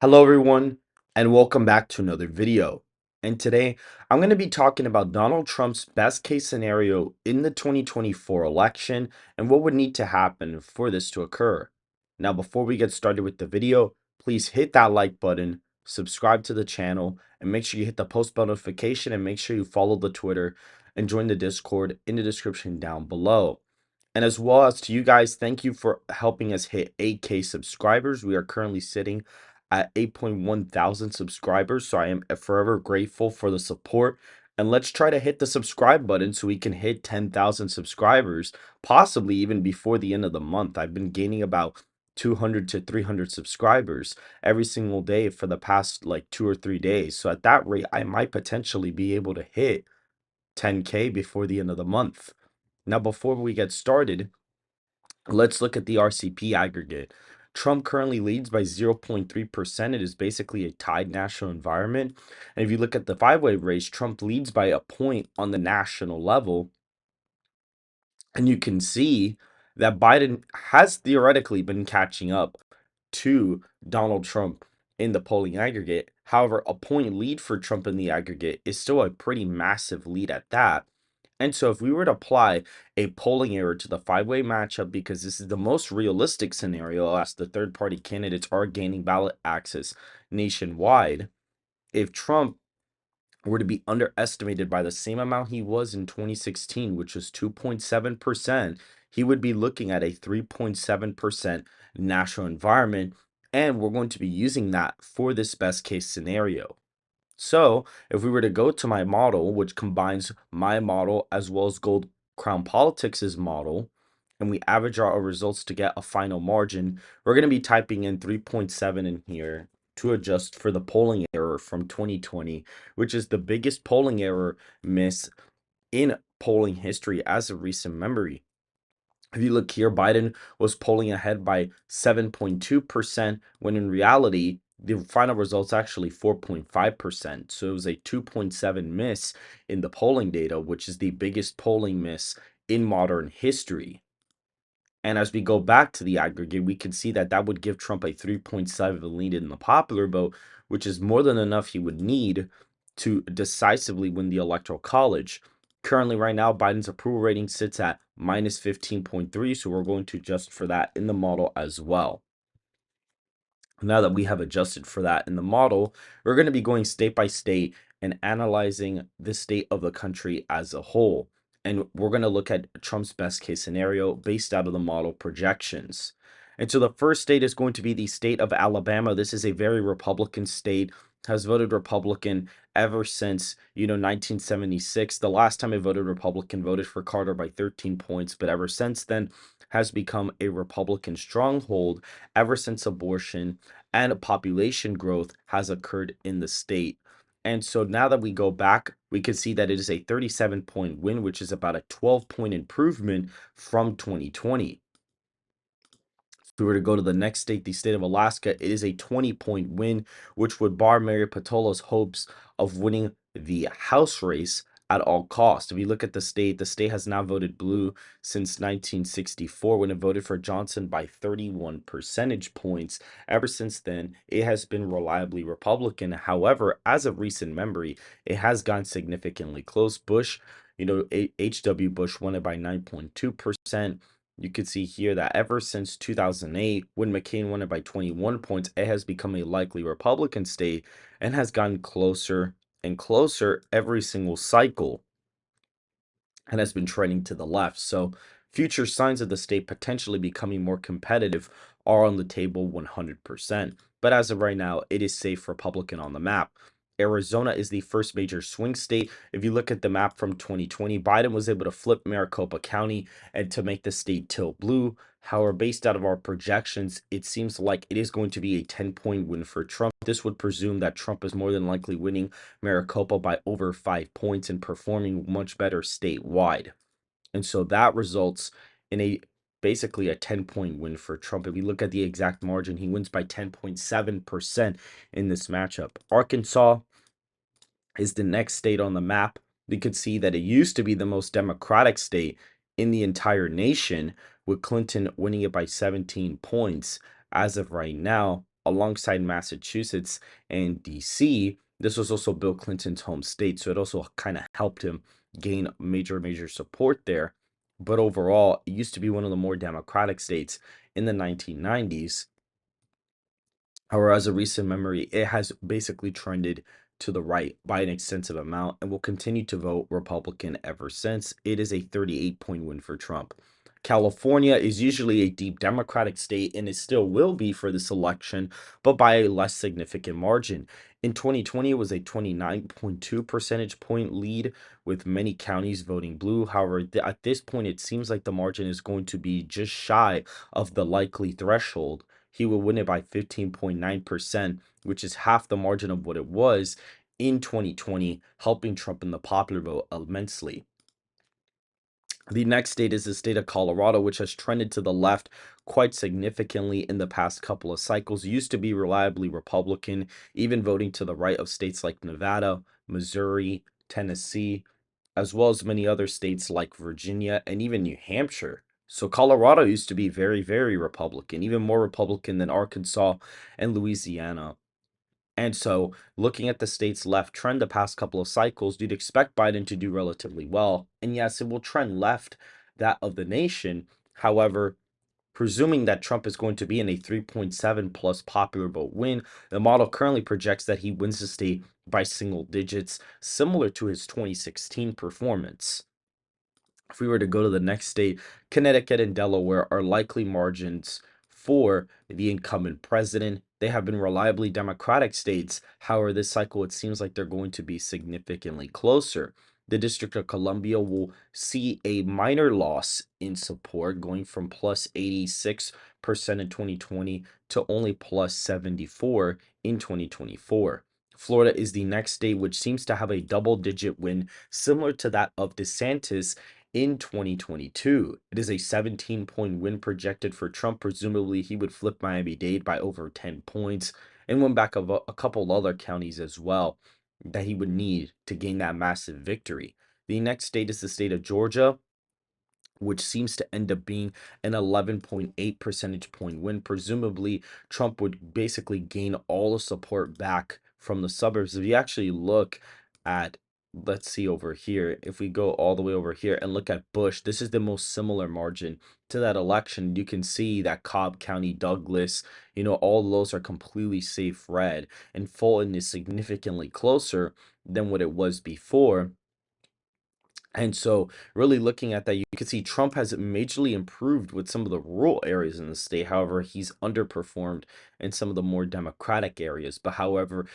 Hello everyone, and welcome back to another video. And today I'm going to be talking about Donald Trump's best case scenario in the 2024 election and what would need to happen for this to occur. Now, before we get started with the video, please hit that like button, subscribe to the channel, and make sure you hit the post bell notification and make sure you follow the Twitter and join the Discord in the description down below. And as well as to you guys, thank you for helping us hit 8K subscribers. We are currently sitting at 8.1 thousand subscribers, so I am forever grateful for the support. And let's try to hit the subscribe button so we can hit 10,000 subscribers, possibly even before the end of the month. I've been gaining about 200 to 300 subscribers every single day for the past like 2 or 3 days. So at that rate, I might potentially be able to hit 10K before the end of the month. Now, before we get started, let's look at the RCP aggregate. Trump currently leads by 0.3%. It is basically a tied national environment. And if you look at the five-way race, Trump leads by a point on the national level. And you can see that Biden has theoretically been catching up to Donald Trump in the polling aggregate. However, a point lead for Trump in the aggregate is still a pretty massive lead at that. And so if we were to apply a polling error to the five-way matchup, because this is the most realistic scenario as the third-party candidates are gaining ballot access nationwide, if Trump were to be underestimated by the same amount he was in 2016, which was 2.7%, he would be looking at a 3.7% national environment, and we're going to be using that for this best case scenario. So if we were to go to my model, which combines my model as well as Gold Crown Politics' model, and we average our results to get a final margin, we're going to be typing in 3.7 in here to adjust for the polling error from 2020, which is the biggest polling error miss in polling history as of recent memory. If you look here, Biden was polling ahead by 7.2%, when in reality, the final result's actually 4.5%. So it was a 2.7 miss in the polling data, which is the biggest polling miss in modern history. And as we go back to the aggregate, we can see that that would give Trump a 3.7 lead in the popular vote, which is more than enough he would need to decisively win the Electoral College. Currently, right now, Biden's approval rating sits at minus 15.3, so we're going to adjust for that in the model as well. Now that we have adjusted for that in the model, we're going to be going state by state and analyzing the state of the country as a whole. And we're going to look at Trump's best case scenario based out of the model projections. And so the first state is going to be the state of Alabama. This is a very Republican state, has voted Republican ever since, 1976. The last time it voted Republican, voted for Carter by 13 points, but ever since then has become a Republican stronghold ever since abortion and population growth has occurred in the state. And so now that we go back, we can see that it is a 37-point win, which is about a 12-point improvement from 2020. If we were to go to the next state, the state of Alaska, it is a 20-point win, which would bar Mary Patola's hopes of winning the House race at all costs. If you look at the state has now voted blue since 1964 when it voted for Johnson by 31 percentage points. Ever since then, it has been reliably Republican. However, as of recent memory, it has gone significantly close. Bush, H.W. Bush won it by 9.2%. You could see here that ever since 2008, when McCain won it by 21 points, it has become a likely Republican state and has gotten closer and closer every single cycle and has been trending to the left. So future signs of the state potentially becoming more competitive are on the table 100%. But as of right now, it is safe Republican on the map. Arizona is the first major swing state. If you look at the map from 2020, Biden was able to flip Maricopa County and to make the state tilt blue. However, based out of our projections, it seems like it is going to be a 10-point win for Trump. This would presume that Trump is more than likely winning Maricopa by over 5 points and performing much better statewide. And so that results in basically a 10-point win for Trump. If we look at the exact margin, he wins by 10.7% in this matchup. Arkansas is the next state on the map. We could see that it used to be the most Democratic state in the entire nation, with Clinton winning it by 17 points. As of right now, alongside Massachusetts and DC. This was also Bill Clinton's home state, so it also kind of helped him gain major support there. But overall, it used to be one of the more Democratic states in the 1990s. However, as a recent memory, it has basically trended to the right by an extensive amount and will continue to vote Republican ever since. It is a 38-point win for Trump. California is usually a deep Democratic state and it still will be for this election, but by a less significant margin. In 2020, it was a 29.2 percentage point lead, with many counties voting blue. However, at this point, it seems like the margin is going to be just shy of the likely threshold. He will win it by 15.9%, which is half the margin of what it was in 2020, helping Trump in the popular vote immensely. The next state is the state of Colorado, which has trended to the left quite significantly in the past couple of cycles. Used to be reliably Republican, even voting to the right of states like Nevada, Missouri, Tennessee, as well as many other states like Virginia and even New Hampshire. So Colorado used to be very Republican, even more Republican than Arkansas and Louisiana. And so, looking at the state's left trend the past couple of cycles, you'd expect Biden to do relatively well. And yes, it will trend left that of the nation. However, presuming that Trump is going to be in a 3.7 plus popular vote win, the model currently projects that he wins the state by single digits, similar to his 2016 performance. If we were to go to the next state, Connecticut and Delaware are likely margins for the incumbent president. They have been reliably Democratic states. However, this cycle, it seems like they're going to be significantly closer. The District of Columbia will see a minor loss in support, going from plus 86% in 2020 to only plus 74 in 2024. Florida is the next state, which seems to have a double-digit win, similar to that of DeSantis in 2022. It is a 17-point win projected for Trump. Presumably, he would flip Miami-Dade by over 10 points and win back a couple other counties as well that he would need to gain that massive victory. The next state is the state of Georgia, which seems to end up being an 11.8 percentage point win. Presumably, Trump would basically gain all the support back from the suburbs. If you actually look at, let's see over here, if we go all the way over here and look at Bush, this is the most similar margin to that election. You can see that Cobb County, Douglas, all those are completely safe red, and Fulton is significantly closer than what it was before. And so, really looking at that, you can see Trump has majorly improved with some of the rural areas in the state. However, he's underperformed in some of the more democratic areas. But however,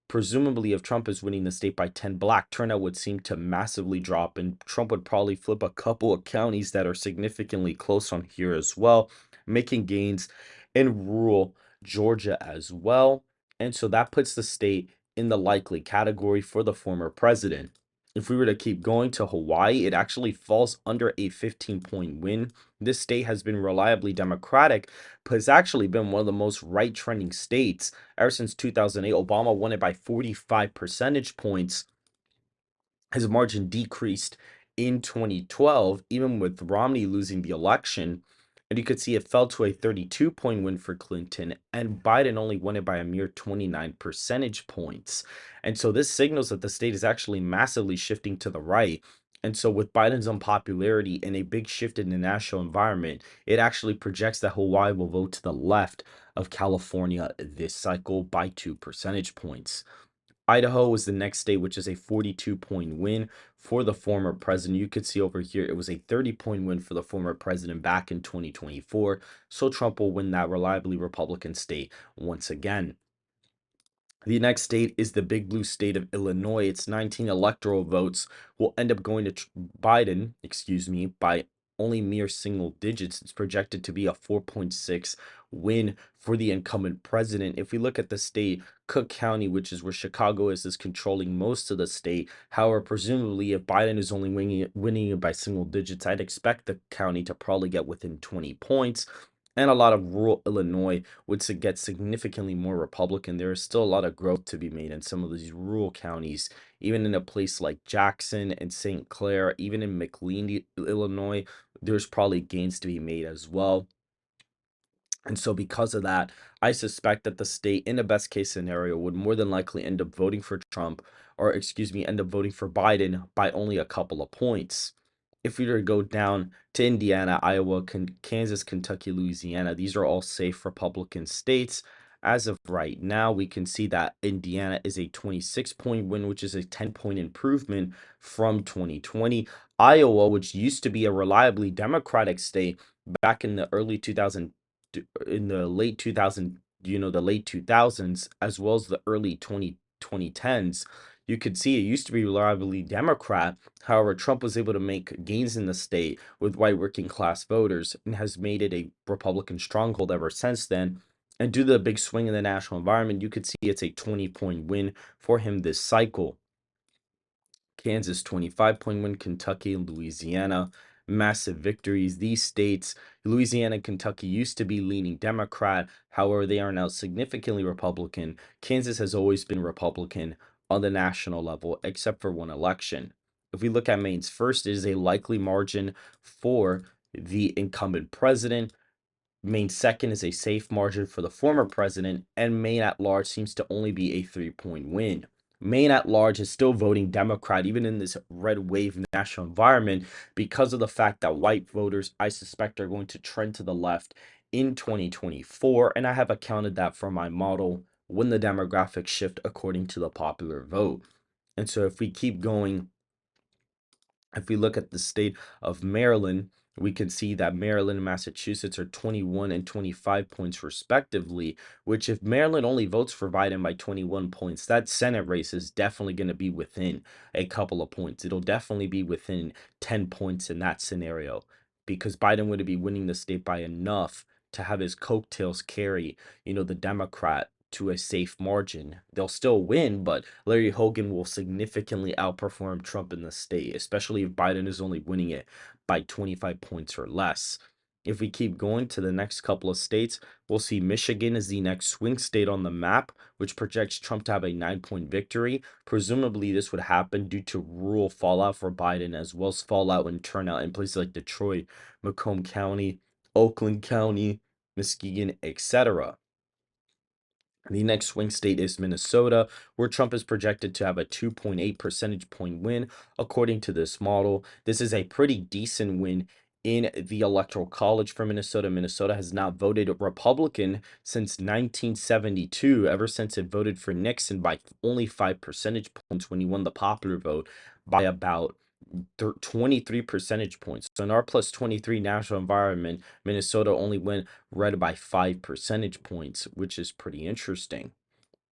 presumably, if Trump is winning the state by 10, black turnout would seem to massively drop, and Trump would probably flip a couple of counties that are significantly close on here as well, making gains in rural Georgia as well. And so that puts the state in the likely category for the former president. If we were to keep going to Hawaii, it actually falls under a 15-point win. This state has been reliably Democratic, but it's actually been one of the most right trending states ever since 2008. Obama won it by 45 percentage points. His margin decreased in 2012, even with Romney losing the election. And you could see it fell to a 32-point win for Clinton, and Biden only won it by a mere 29 percentage points. And so this signals that the state is actually massively shifting to the right. And so with Biden's unpopularity and a big shift in the national environment, it actually projects that Hawaii will vote to the left of California this cycle by 2 percentage points. Idaho was the next state, which is a 42-point win for the former president. You could see over here, it was a 30-point win for the former president back in 2024. So Trump will win that reliably Republican state once again. The next state is the big blue state of Illinois. Its 19 electoral votes will end up going to Biden, by only mere single digits. It's projected to be a 4.6 win for the incumbent president. If we look at the state, Cook County, which is where Chicago is controlling most of the state. However, presumably, if Biden is only winning it by single digits, I'd expect the county to probably get within 20 points. And a lot of rural Illinois would get significantly more Republican. There is still a lot of growth to be made in some of these rural counties, even in a place like Jackson and St. Clair, even in McLean, Illinois, there's probably gains to be made as well. And so, because of that, I suspect that the state, in a best case scenario, would more than likely end up voting for Trump, or excuse me, end up voting for Biden by only a couple of points. If we were to go down to Indiana, Iowa, Kansas, Kentucky, Louisiana, these are all safe Republican states. As of right now, we can see that Indiana is a 26-point win, which is a 10-point improvement from 2020. Iowa, which used to be a reliably Democratic state back in the early 2000s, in the late 2000, the late 2000s, as well as the early 2010s, you could see it used to be reliably Democrat. However, Trump was able to make gains in the state with white working class voters and has made it a Republican stronghold ever since then. And due to the big swing in the national environment, you could see it's a 20-point win for him this cycle. Kansas 25-point win, Kentucky and Louisiana, massive victories. These states, Louisiana and Kentucky, used to be leaning Democrat. However, they are now significantly Republican. Kansas has always been Republican on the national level, except for one election. If we look at Maine's first, it is a likely margin for the incumbent president. Maine second is a safe margin for the former president, and Maine at large seems to only be a 3-point win. Maine at large is still voting Democrat, even in this red wave national environment, because of the fact that white voters, I suspect, are going to trend to the left in 2024. And I have accounted that for my model when the demographics shift according to the popular vote. And so if we keep going, if we look at the state of Maryland, we can see that Maryland and Massachusetts are 21 and 25 points respectively, which if Maryland only votes for Biden by 21 points, that Senate race is definitely going to be within a couple of points. It'll definitely be within 10 points in that scenario because Biden would be winning the state by enough to have his coattails carry, the Democrat to a safe margin. They'll still win, but Larry Hogan will significantly outperform Trump in the state, especially if Biden is only winning it by 25 points or less. If we keep going to the next couple of states, we'll see Michigan is the next swing state on the map, which projects Trump to have a 9-point victory. Presumably, this would happen due to rural fallout for Biden, as well as fallout and turnout in places like Detroit, Macomb County, Oakland County, Muskegon, etc. The next swing state is Minnesota, where Trump is projected to have a 2.8 percentage point win. According to this model, this is a pretty decent win in the Electoral College for Minnesota. Minnesota has not voted Republican since 1972, ever since it voted for Nixon by only 5 percentage points when he won the popular vote by about 23 percentage points. So in our plus 23 national environment, Minnesota only went red by 5 percentage points, which is pretty interesting.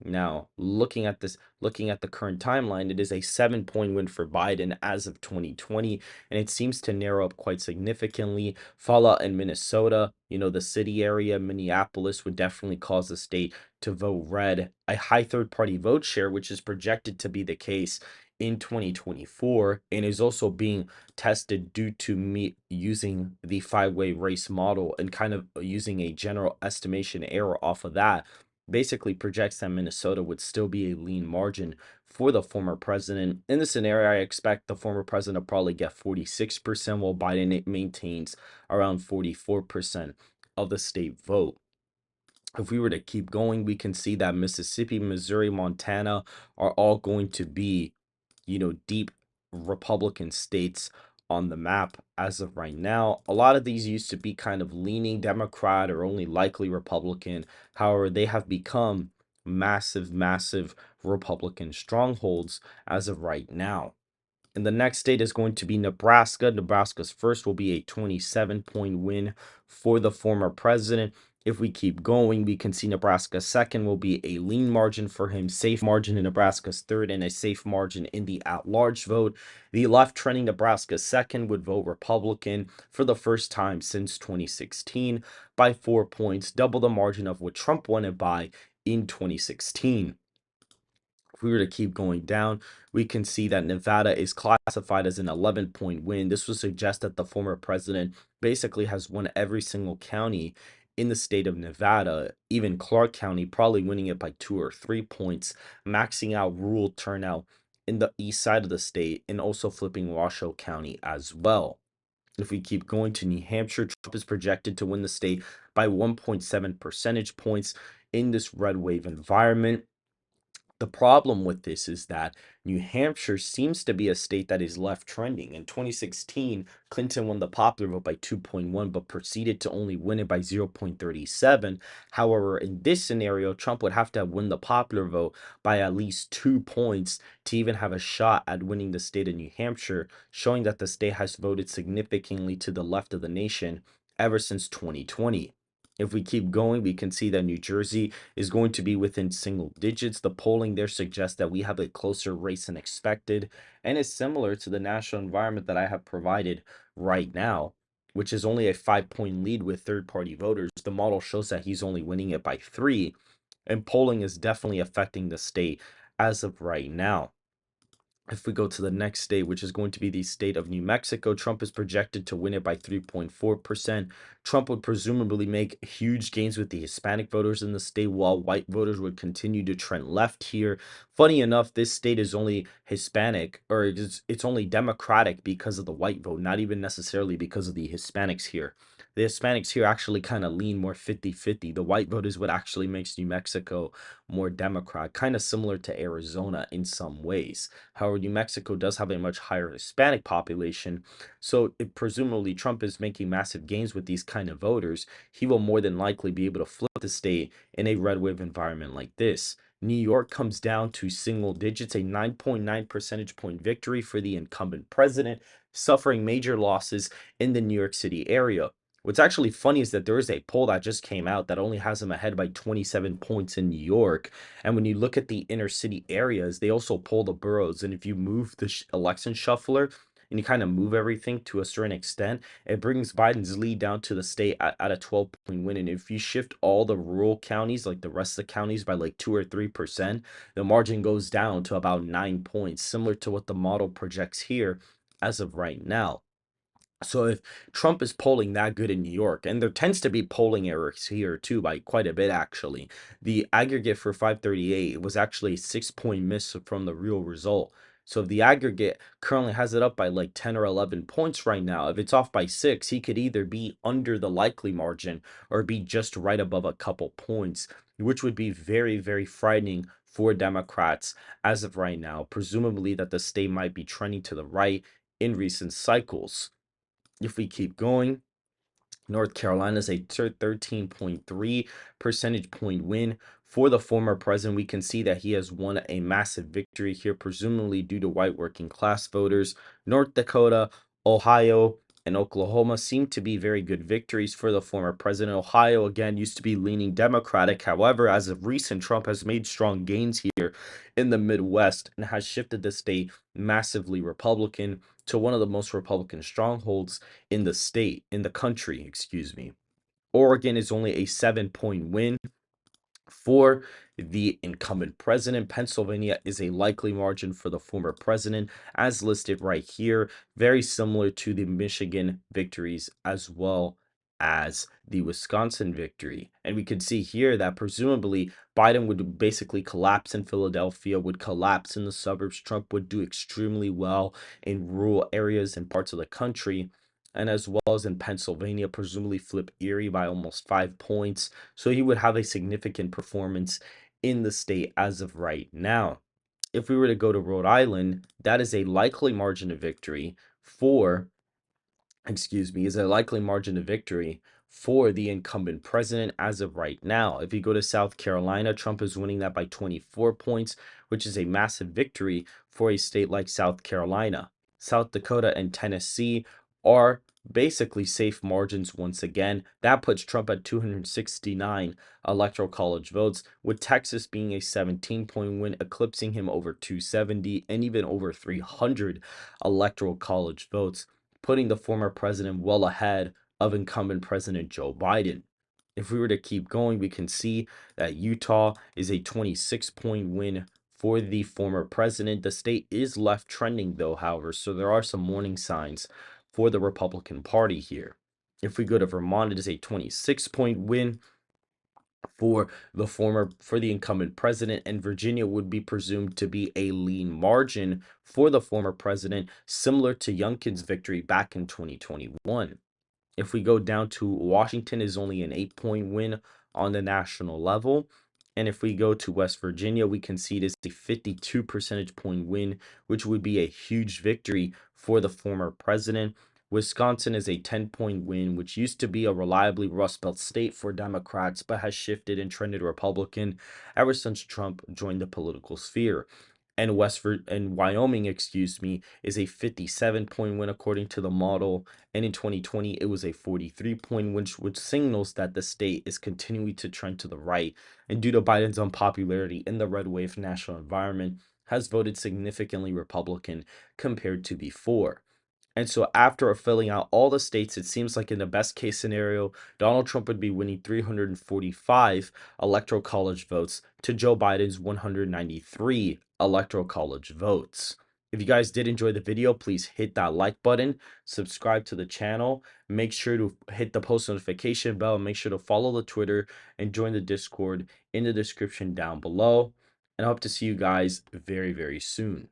Now, looking at the current timeline, it is a 7-point win for Biden as of 2020, and it seems to narrow up quite significantly. Fallout in Minnesota, the city area, Minneapolis, would definitely cause the state to vote red. A high third-party vote share, which is projected to be the case in 2024, and is also being tested due to me using the five-way race model and kind of using a general estimation error off of that basically projects that Minnesota would still be a lean margin for the former president. In this scenario, I expect the former president to probably get 46%, while Biden maintains around 44% of the state vote. If we were to keep going, we can see that Mississippi, Missouri, Montana are all going to be, deep Republican states on the map as of right now. A lot of these used to be kind of leaning Democrat or only likely Republican. However, they have become massive, massive Republican strongholds as of right now. And the next state is going to be Nebraska. Nebraska's first will be a 27-point win for the former president. If we keep going, we can see Nebraska's second will be a lean margin for him, safe margin in Nebraska's third, and a safe margin in the at-large vote. The left trending Nebraska's second would vote Republican for the first time since 2016 by 4 points, double the margin of what Trump won it by in 2016. If we were to keep going down, we can see that Nevada is classified as an 11-point win. This would suggest that the former president basically has won every single county in the state of Nevada, even Clark County, probably winning it by 2 or 3 points, maxing out rural turnout in the east side of the state, and also flipping Washoe County as well. If we keep going to New Hampshire, Trump is projected to win the state by 1.7 percentage points in this red wave environment. The problem with this is that New Hampshire seems to be a state that is left trending. In 2016, Clinton won the popular vote by 2.1, but proceeded to only win it by 0.37. However, in this scenario, Trump would have to win the popular vote by at least 2 points to even have a shot at winning the state of New Hampshire, showing that the state has voted significantly to the left of the nation ever since 2020. If we keep going, we can see that New Jersey is going to be within single digits. The polling there suggests that we have a closer race than expected, and is similar to the national environment that I have provided right now, which is only a 5 point lead with third-party voters. The model shows that he's only winning it by 3, and polling is definitely affecting the state as of right now. If we go to the next state, which is going to be the state of New Mexico, Trump is projected to win it by 3.4%. Trump would presumably make huge gains with the Hispanic voters in the state, while white voters would continue to trend left here. Funny enough, this state is only Hispanic, or it's only Democratic because of the white vote, not even necessarily because of the Hispanics here. The Hispanics here actually kind of lean more 50-50. The white vote is what actually makes New Mexico more Democrat, kind of similar to Arizona in some ways. However, New Mexico does have a much higher Hispanic population, so if presumably Trump is making massive gains with these kind of voters, he will more than likely be able to flip the state in a red wave environment like this. New York comes down to single digits, a 9.9 percentage point victory for the incumbent president, suffering major losses in the New York City area. What's actually funny is that there is a poll that just came out that only has him ahead by 27 points in New York. And when you look at the inner city areas, they also poll the boroughs. And if you move the election shuffler and you kind of move everything to a certain extent, it brings Biden's lead down to the state at a 12-point win. And if you shift all the rural counties, like the rest of the counties, by like 2 or 3%, the margin goes down to about 9 points, similar to what the model projects here as of right now. So if Trump is polling that good in New York, and there tends to be polling errors here too by quite a bit actually, the aggregate for 538 was actually a 6 point miss from the real result. So if the aggregate currently has it up by like 10 or 11 points right now, if it's off by 6, he could either be under the likely margin or be just right above a couple points, which would be very, very frightening for Democrats as of right now, presumably that the state might be trending to the right in recent cycles. If we keep going, North Carolina is a 13.3 percentage point win for the former president. We can see that he has won a massive victory here, presumably due to white working class voters. North Dakota, Ohio, and Oklahoma seem to be very good victories for the former president. Ohio, again, used to be leaning Democratic. However, as of recent, Trump has made strong gains here in the Midwest and has shifted the state massively Republican to one of the most Republican strongholds in the state, in the country, excuse me. Oregon is only a 7 point win for the incumbent president. Pennsylvania is a likely margin for the former president, as listed right here, very similar to the Michigan victories as well as the Wisconsin victory. And we can see here that presumably Biden would basically collapse in Philadelphia, would collapse in the suburbs. Trump would do extremely well in rural areas and parts of the country, and as well as in Pennsylvania, presumably flip Erie by almost 5 points. So he would have a significant performance in the state as of right now. If we were to go to Rhode Island, that is a likely margin of victory for, is a likely margin of victory for the incumbent president as of right now. If you go to South Carolina, Trump is winning that by 24 points, which is a massive victory for a state like South Carolina. South Dakota and Tennessee are basically safe margins once again. That puts Trump at 269 electoral college votes, with Texas being a 17-point win, eclipsing him over 270 and even over 300 electoral college votes, putting the former president well ahead of incumbent President Joe Biden. If we were to keep going, we can see that Utah is a 26-point win for the former president. The state is left trending, though, however, so there are some warning signs for the Republican Party here. If we go to Vermont, it is a 26-point win for the incumbent president, and Virginia would be presumed to be a lean margin for the former president, similar to Youngkin's victory back in 2021. If we go down to Washington is only an 8-point win on the national level. And if we go to West Virginia, we can see it is a 52 percentage point win, which would be a huge victory for the former president. Wisconsin is a 10-point win, which used to be a reliably Rust Belt state for Democrats, but has shifted and trended Republican ever since Trump joined the political sphere. And Wyoming, excuse me, is a 57-point win according to the model. And in 2020, it was a 43-point win, which signals that the state is continuing to trend to the right. And due to Biden's unpopularity in the red wave national environment, has voted significantly Republican compared to before. And so, after filling out all the states, it seems like in the best case scenario, Donald Trump would be winning 345 electoral college votes to Joe Biden's 193 electoral college votes. If you guys did enjoy the video, please hit that like button, subscribe to the channel, make sure to hit the post notification bell, and make sure to follow the Twitter and join the Discord in the description down below. And I hope to see you guys very, very soon.